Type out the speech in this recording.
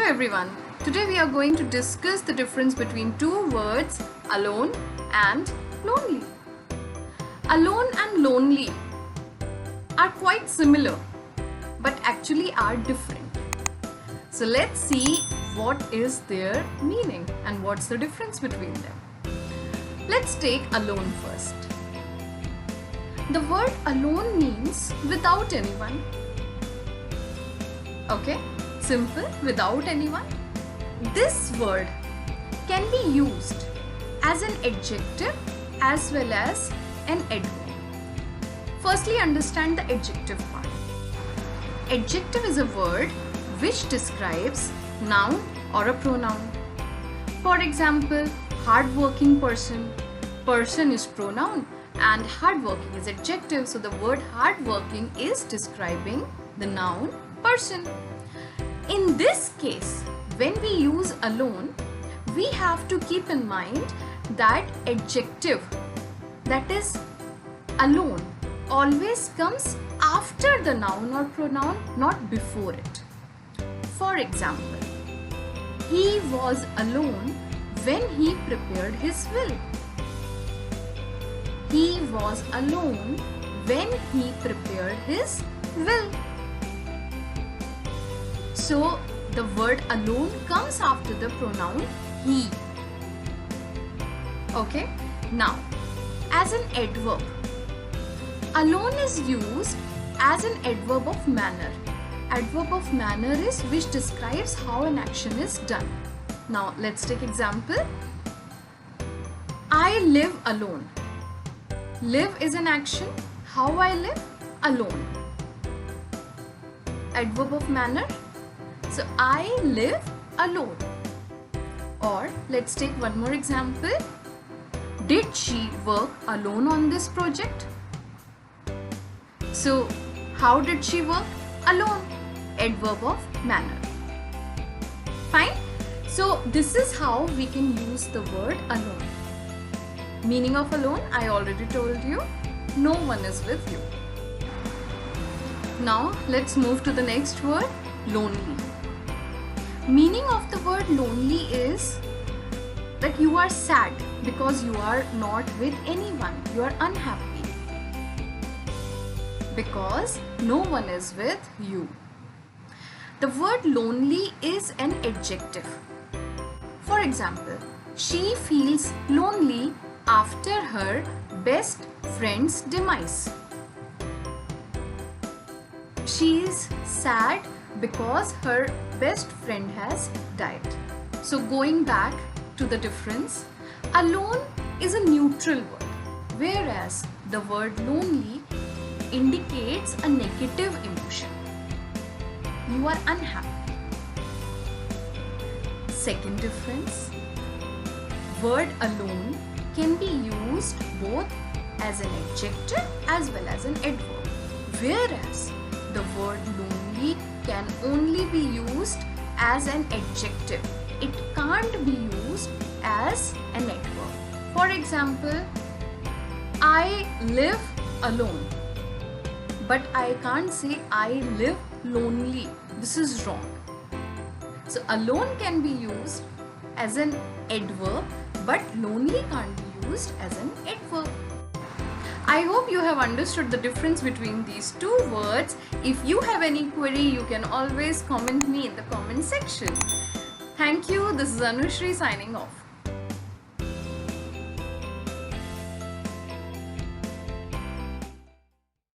everyone. Today we are going to discuss the difference between two words, alone and lonely. Alone and lonely are quite similar but actually are different. So let's see what is their meaning and what's the difference between them. Let's take alone first. The word alone means without anyone. Okay, simple, without anyone. This word can be used as an adjective as well as an adverb. Firstly, understand the adjective part. Adjective is a word which describes noun or a pronoun. For example, hardworking person. Person is pronoun and hardworking is adjective. So the word hardworking is describing the noun person. In this case, when we use alone, we have to keep in mind that adjective, that is alone, always comes after the noun or pronoun, not before it. For example, he was alone when he prepared his will. He was alone when he prepared his will. So the word alone comes after the pronoun he. Okay, now as an adverb, alone is used as an adverb of manner. Adverb of manner is which describes how an action is done. Now let's take example. I live alone. Live is an action. How I live? Alone. Adverb of manner. So I live alone. Or let's take one more example. Did she work alone on this project? So how did she work? Alone. Adverb of manner. Fine. So this is how we can use the word alone. Meaning of alone, I already told you. No one is with you. Now let's move to the next word, lonely. Meaning of the word lonely is that you are sad because you are not with anyone. You are unhappy because no one is with you. The word lonely is an adjective. For example, she feels lonely after her best friend's demise. She is sad because her best friend has died. So going back to the difference, alone is a neutral word, whereas the word lonely indicates a negative emotion. You are unhappy. Second difference, word alone can be used both as an adjective as well as an adverb, whereas the word lonely can only be used as an adjective. It can't be used as an adverb. For example, I live alone, but I can't say I live lonely. This is wrong. So alone can be used as an adverb, but lonely can't be used as an adverb. I hope you have understood the difference between these two words. If you have any query, you can always comment me in the comment section. Thank you. This is Anushree signing off.